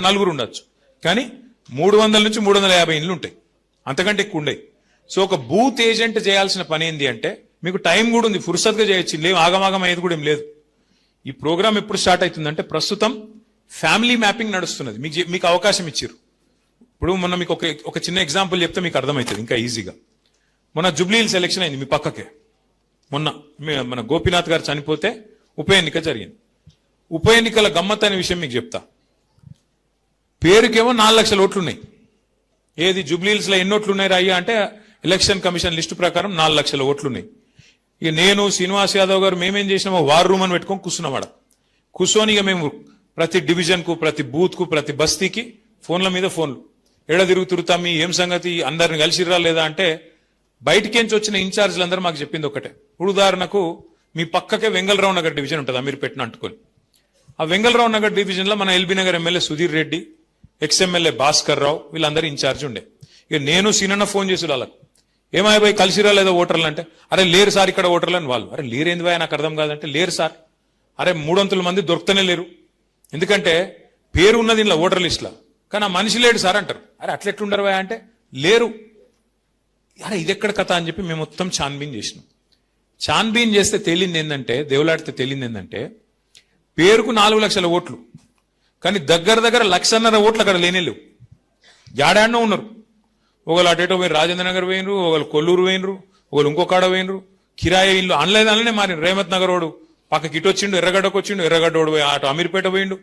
నలుగురు ఉండొచ్చు, కానీ 300 నుంచి 350 ఇండ్లు ఉంటాయి, అంతకంటే ఎక్కువ ఉండయి. సో ఒక బూత్ ఏజెంట్ చేయాల్సిన పని ఏంది అంటే, మీకు టైం కూడా ఉంది, ఫుర్సత్గా చేయొచ్చు, లేవు ఆగమాగం అయ్యేది కూడా ఏం లేదు. ఈ ప్రోగ్రామ్ ఎప్పుడు స్టార్ట్ అవుతుందంటే, ప్రస్తుతం ఫ్యామిలీ మ్యాపింగ్ నడుస్తున్నది, మీకు అవకాశం ఇచ్చారు. ఇప్పుడు మొన్న మీకు ఒక చిన్న ఎగ్జాంపుల్ చెప్తే మీకు అర్థమవుతుంది ఇంకా ఈజీగా. మొన్న జూబ్లీహిల్స్ ఎలక్షన్ అయింది మీ పక్కకే. మొన్న మన గోపీనాథ్ గారు చనిపోతే ఉప ఎన్నిక జరిగింది. ఉప ఎన్నికల గమ్మత్ అనే విషయం మీకు చెప్తా. పేరుకేమో 4 లక్షల ఓట్లు ఉన్నాయి. ఏది జూబ్లీహిల్స్ లో ఎన్ని ఓట్లు ఉన్నాయి రాయ్యా అంటే, ఎలక్షన్ కమిషన్ లిస్టు ప్రకారం 4 లక్షల ఓట్లు ఉన్నాయి. ఇక నేను శ్రీనివాస్ యాదవ్ గారు మేమేం చేసినామో వార్ రూమ్ అని పెట్టుకొని కూర్చున్నాం. కూర్చొని ఇక మేము ప్రతి డివిజన్ కు, ప్రతి బూత్ కు, ప్రతి బస్తీకి ఫోన్ల మీద ఫోన్లు, ఎడ తిరుగుతురుతా మీ ఏం సంగతి, అందరిని కలిసిరా లేదా అంటే, బయటికేంచి వచ్చిన ఇన్ఛార్జీలు అందరూ మాకు చెప్పింది ఒకటే. ఉదాహరణకు మీ పక్కకే వెంగళరావు నగర్ డివిజన్ ఉంటుంది, మీరు పెట్టిన అంటుకొని. ఆ వెంగళరావు నగర్ డివిజన్ లో మన LB Nagar MLA Sudheer Reddy, ex MLA Bhaskar Rao, వీళ్ళందరూ ఇన్ఛార్జ్ ఉండే. ఇక నేను సీనన్న ఫోన్ చేసి వాళ్ళకు, ఏమాయి పోయి కలిసిరా లేదా ఓటర్లు అంటే, అరే లేరు సార్ ఇక్కడ ఓటర్లు అని వాళ్ళు. అరే లేరేంది బాయ్ నాకు అర్థం కాదంటే, లేరు సార్. అరే 300 మంది దొరుకుతూనే లేరు, ఎందుకంటే పేరు ఉన్నది ఇలా ఓటర్ లిస్ట్లో, కానీ ఆ మనిషి లేడు సార్ అంటారు. అరే అట్లెట్లుండరు బాయ్ అంటే, లేరు. అరే ఇది ఎక్కడ కథ అని చెప్పి మేము మొత్తం ఛాన్బీన్ చేసినాం. ఛాన్బీన్ చేస్తే తేలింది ఏంటంటే, దేవులాడితే తేలింది ఏంటంటే, పేరుకు 4 లక్షల ఓట్లు, కానీ దగ్గర 1.5 లక్షల ఓట్లు అక్కడ లేనేలేవు, జాడాడనో ఉన్నారు. ఒకళ్ళు అటేటో పోయి రాజేంద్ర నగర్ పోయినరు, ఒకళ్ళు కొల్లూరు పోయినరు, ఒకళ్ళు ఇంకొకాడ పోయినరు. కిరాయి ఇల్లు అనలేదననే మారిన. రేమత్ నగర్ వాడు పక్కకి ఇటు వచ్చిండు, ఎర్రగడ్డకు వచ్చిండు, ఎర్రగడ్డోడు పోయి అటు అమీర్పేట పోయిండు.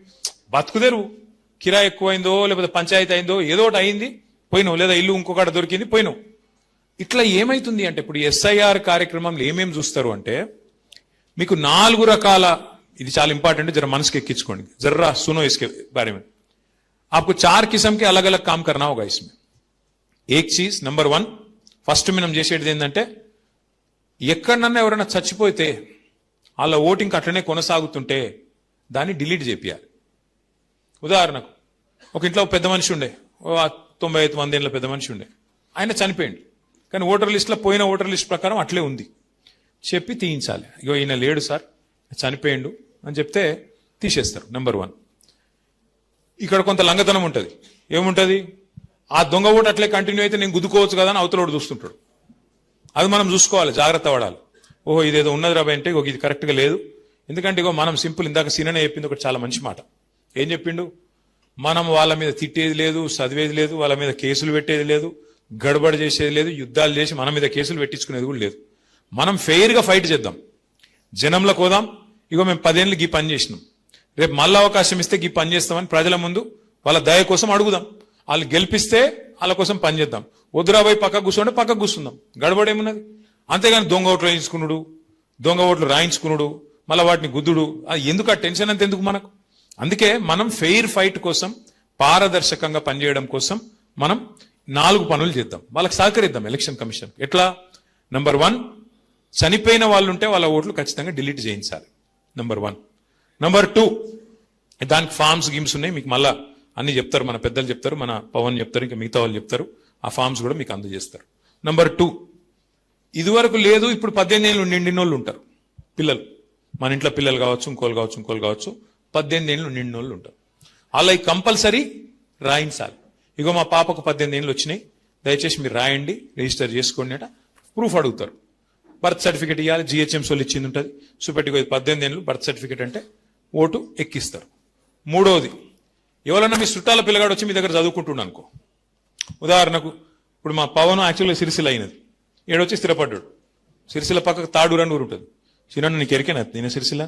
బతుకుదేరు, కిరాయి ఎక్కువైందో లేకపోతే పంచాయతీ అయిందో ఏదో ఒకటి అయింది, పోయినావు, లేదా ఇల్లు ఇంకొకటి దొరికింది, పోయినావు. ఇట్లా ఏమైతుంది అంటే, ఇప్పుడు ఎస్ఐఆర్ కార్యక్రమంలో ఏమేమి చూస్తారు అంటే, మీకు 4 రకాల, ఇది చాలా ఇంపార్టెంట్, జర మనసుకి ఎక్కించుకోండి, జర్రా सुनो इसके बारे में. आपको 4 किस्म के अलग अलग काम करना होगा इसमें. एक चीज नंबर 1, ఫస్ట్ మనం చేసేది ఏంటంటే, ఎక్కడన్నా ఎవరైనా చచ్చిపోతే వాళ్ళ ఓటింగ్ అట్లనే కొనసాగుతుంటే దాన్ని డిలీట్ చేపియాలి. ఉదాహరణకు ఒక ఇంట్లో పెద్ద మనిషి ఉండే, 95 మంది ఏళ్ళ పెద్ద మనిషి ఉండే, ఆయన చనిపోయింది, కానీ ఓటర్ లిస్ట్లో పోయిన ఓటర్ లిస్ట్ ప్రకారం అట్లే ఉంది, చెప్పి తీయించాలి. ఇగో ఈయన లేడు సార్, చనిపోయిండు అని చెప్తే తీసేస్తారు. నెంబర్ 1. ఇక్కడ కొంత లంగతనం ఉంటుంది. ఏముంటుంది, ఆ దొంగ ఓటు అట్లే కంటిన్యూ అయితే నేను గుద్దుకోవచ్చు కదా అని అవతలోడు చూస్తుంటాడు. అది మనం చూసుకోవాలి, జాగ్రత్త పడాలి. ఓహో ఇదేదో ఉన్నది రాబాయ్ అంటే, ఇది కరెక్ట్గా లేదు. ఎందుకంటే ఇగో మనం సింపుల్, ఇందాక సీననే చెప్పింది ఒకటి చాలా మంచి మాట. ఏం చెప్పిండు, మనం వాళ్ళ మీద తిట్టేది లేదు, చదివేది లేదు, వాళ్ళ మీద కేసులు పెట్టేది లేదు, గడబడి చేసేది లేదు, యుద్ధాలు చేసి మన మీద కేసులు పెట్టించుకునేది కూడా లేదు. మనం ఫెయిర్గా ఫైట్ చేద్దాం, జనంలోకి పోదాం. ఇగో మేము 10 ఏళ్ళు గీ పని చేసినాం, రేపు మళ్ళీ అవకాశం ఇస్తే గీ పని చేస్తామని ప్రజల ముందు వాళ్ళ దయ కోసం అడుగుదాం. వాళ్ళు గెలిపిస్తే వాళ్ళ కోసం పని చేద్దాం. వద్దురాబాయి పక్కకు కూర్చోండి, పక్కకు కూర్చుందాం, గడబడేమున్నది. అంతేగాని దొంగ ఓట్లు వేయించుకున్నాడు, దొంగ ఓట్లు రాయించుకున్నాడు, మళ్ళీ వాటిని గుద్దుడు, అది ఎందుకు, ఆ టెన్షన్ అంత ఎందుకు మనకు. అందుకే మనం ఫెయిర్ ఫైట్ కోసం, పారదర్శకంగా పనిచేయడం కోసం మనం 4 పనులు చేద్దాం, వాళ్ళకి సహకరిద్దాం ఎలక్షన్ కమిషన్. ఎట్లా, నెంబర్ 1, చనిపోయిన వాళ్ళు ఉంటే వాళ్ళ ఓట్లు ఖచ్చితంగా డిలీట్ చేయించాలి, నెంబర్ 1. నెంబర్ 2, దానికి ఫార్మ్స్ గేమ్స్ ఉన్నాయి, మీకు మళ్ళా అన్ని చెప్తారు, మన పెద్దలు చెప్తారు, మన పవన్ చెప్తారు, ఇంకా మిగతా వాళ్ళు చెప్తారు. ఆ ఫార్మ్స్ కూడా మీకు అందజేస్తారు. నెంబర్ 2, ఇదివరకు లేదు, ఇప్పుడు 18 ఏళ్ళు నిండిన వాళ్ళు ఉంటారు పిల్లలు, మన ఇంట్లో పిల్లలు కావచ్చు, ఇంకోళ్ళు కావచ్చు, 18 ఏళ్ళు నిండిన వాళ్ళు ఉంటారు. అలా కంపల్సరీ రాయించాలి. ఇగో మా పాపకు 18 ఏళ్ళు వచ్చినాయి, దయచేసి మీరు రాయండి, రిజిస్టర్ చేసుకోండి అట. ప్రూఫ్ అడుగుతారు, బర్త్ సర్టిఫికేట్ ఇవ్వాలి, జిహెచ్ఎంసీ వాళ్ళు ఇచ్చింది ఉంటుంది, చూపెట్టుకో 18 ఏళ్ళు బర్త్ సర్టిఫికేట్ అంటే ఓటు ఎక్కిస్తారు. 3వది, ఎవరన్నా మీ చుట్టాల పిల్లగాడు వచ్చి మీ దగ్గర చదువుకుంటున్నా అనుకో, ఉదాహరణకు ఇప్పుడు మా పవన్ యాక్చువల్గా సిరిసిల్ల అయినది, ఏడొచ్చి స్థిరపడ్డాడు. సిరిసిల్ల పక్కకు తాడూరు అని ఊరు ఉంటుంది. చిన్న నీకు ఎరికేనా నేను సిరిసిల్ల,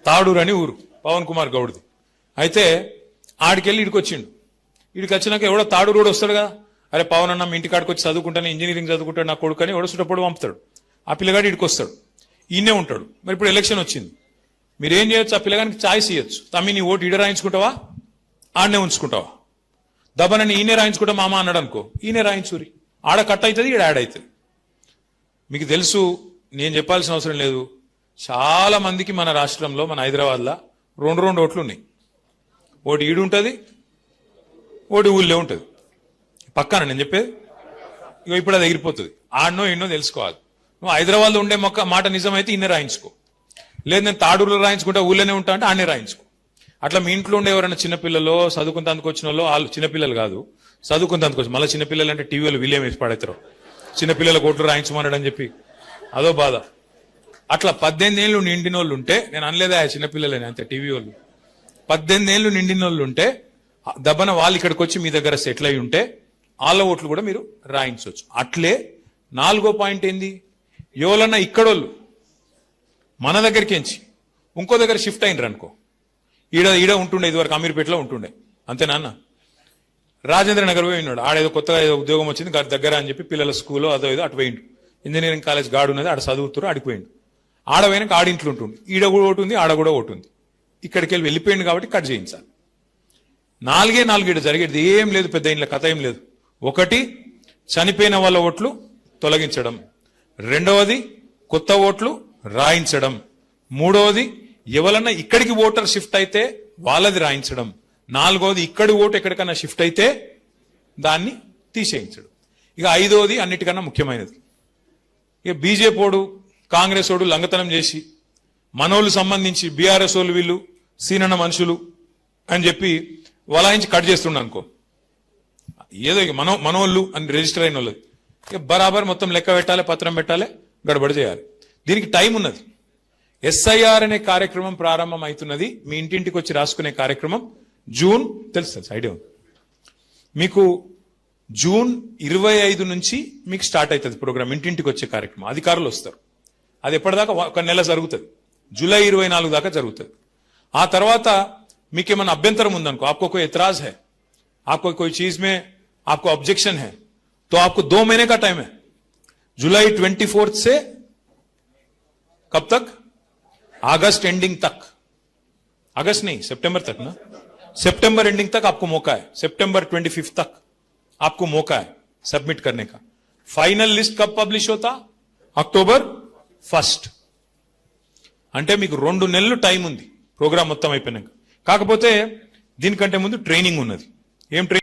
తాడూరు అని ఊరు పవన్ కుమార్ గౌడ్ది. అయితే ఆడికెళ్ళి ఇడికి వచ్చిండు. ఇడికి వచ్చినాక ఎవడో తాడూరు కూడా వస్తాడు కదా, అరే పవన్ అన్న మీ ఇంటికాడికి వచ్చి చదువుకుంటాను, ఇంజనీరింగ్ చదువుకుంటాడు నా కొడుకు అని ఎవడో పంపుతాడు. ఆ పిల్లగాడు ఇడికి వస్తాడు, ఈయనే ఉంటాడు. మరి ఇప్పుడు ఎలక్షన్ వచ్చింది, మీరేం చేయొచ్చు, ఆ పిల్లగానికి ఛాయిస్ ఇవ్వచ్చు, తమ్మి నీ ఓటు ఈడ రాయించుకుంటావా, ఆడనే ఉంచుకుంటావా, దబ్బనని ఈయనే రాయించుకుంటా మామ అన్నాడు అనుకో, ఈయనే రాయించురి, ఆడ కట్ అవుతుంది, ఈడ యాడ్ అవుతుంది. మీకు తెలుసు, నేను చెప్పాల్సిన అవసరం లేదు, చాలా మందికి మన రాష్ట్రంలో, మన హైదరాబాద్లో 2 ఓట్లు ఉన్నాయి. ఓటు ఈడు ఉంటుంది, ఓటు ఊళ్ళో ఉంటుంది, పక్కన నేను చెప్పేది. ఇక ఇప్పుడు అది ఎగిరిపోతుంది, ఆడనో ఎన్నో తెలుసుకోవాలి. నువ్వు హైదరాబాద్లో ఉండే మాట నిజమైతే ఇన్నే రాయించుకో, లేదు నేను తాడూరులో రాయించుకుంటా ఊళ్ళోనే ఉంటా అంటే ఆడనే రాయించుకో. అట్లా మీ ఇంట్లో ఉండే ఎవరైనా చిన్నపిల్లలు చదువుకుంటానికి వచ్చిన వాళ్ళు వాళ్ళు చిన్నపిల్లలు కాదు, చదువుకుంటానికి వచ్చి మళ్ళీ చిన్నపిల్లలు అంటే టీవీలో విలియం వేసి పడతారు, చిన్నపిల్లల కోట్లు రాయించమన్నాడని చెప్పి అదో బాధ. అట్లా 18 ఏళ్ళు నిండిన వాళ్ళు ఉంటే, నేను అనలేదా చిన్నపిల్లలని అంతే, టీవీ వాళ్ళు 18 ఏళ్ళు నిండిన వాళ్ళు ఉంటే దబ్బన వాళ్ళు ఇక్కడికి వచ్చి మీ దగ్గర సెటిల్ అయి ఉంటే వాళ్ళ ఓట్లు కూడా మీరు రాయించవచ్చు. అట్లే 4వ పాయింట్ ఏంది, ఎవరన్నా ఇక్కడోళ్ళు మన దగ్గరికి ఎంచి ఇంకో దగ్గర షిఫ్ట్ అయినరు అనుకో, ఈడ ఉంటుండే, ఇదివరకు అమీర్పేటలో ఉంటుండే అంతేనా అన్న, రాజేంద్ర నగర్ పోయి ఉన్నాడు, ఆడేదో కొత్తగా ఏదో ఉద్యోగం వచ్చింది దగ్గర అని చెప్పి పిల్లల స్కూల్లో అదో ఏదో అటు పోయిండు, ఇంజనీరింగ్ కాలేజ్ గాడు ఉన్నది, ఆడ చదువుతారు ఆడిపోయిండు, ఆడ పోయినాక ఆడింట్లో ఉంటుంది, ఈడ కూడా ఒకటి ఉంది ఆడ కూడా ఒకటి ఉంది, ఇక్కడికి వెళ్ళి వెళ్ళిపోయింది కాబట్టి కట్ చేయించాలి. 4 జరిగేది ఏం లేదు, పెద్ద ఇంట్లో కథ ఏం లేదు. ఒకటి, చనిపోయిన వాళ్ళ ఓట్లు తొలగించడం, రెండవది కొత్త ఓట్లు రాయించడం, మూడవది ఎవరన్నా ఇక్కడికి ఓటర్ షిఫ్ట్ అయితే వాళ్ళది రాయించడం, నాలుగవది ఇక్కడి ఓటు ఎక్కడికన్నా షిఫ్ట్ అయితే దాన్ని తీసేయించడం. ఇక 5వది అన్నిటికన్నా ముఖ్యమైనది, ఇక బీజేపీ ఓడు కాంగ్రెస్ ఓడు లంగతనం చేసి మనోళ్ళు సంబంధించి బీఆర్ఎస్ వాళ్ళు వీళ్ళు సీనన్న మనుషులు అని చెప్పి వలాయించి కట్ చేస్తుండ అనుకో, ఏదో ఇక మనోళ్ళు అని రిజిస్టర్ అయిన వాళ్ళు ఇక బరాబర్ మొత్తం లెక్క పెట్టాలి, పత్రం పెట్టాలి, గడబడి చేయాలి. దీనికి టైం ఉన్నది. ఎస్ఐఆర్ అనే కార్యక్రమం ప్రారంభం అవుతున్నది, మీ ఇంటింటికి వచ్చి రాసుకునే కార్యక్రమం జూన్, తెలుసు ఐడియా ఉంది మీకు, జూన్ 25 నుంచి మీకు స్టార్ట్ అవుతుంది ప్రోగ్రామ్, ఇంటింటికి వచ్చే కార్యక్రమం, అధికారులు వస్తారు. అది ఎప్పటిదాకా 1 నెల జరుగుతుంది, జూలై 24 దాకా జరుగుతుంది. ఆ తర్వాత మీకేమైనా అభ్యంతరం ఉందనుకో, आपको कोई एतराज है, आपको कोई चीज में आपको ऑब्जेक्शन है, तो आपको 2 महीने का टाइम है, जुलाई 24 से कब तक, अगस्त एंडिंग तक, अगस्त नहीं सितंबर तक ना, सितंबर एंडिंग तक आपको मौका है, सितंबर 25 तक आपको मौका है सबमिट करने का. फाइनल लिस्ट कब पब्लिश होता, అక్టోబర్ 1. అంటే మీకు 2 నెలలు టైం ఉంది ప్రోగ్రామ్ మొత్తం అయిపోయినాక. కాకపోతే దీనికంటే ముందు ట్రైనింగ్ ఉన్నది. ఏం ట్రైనింగ్?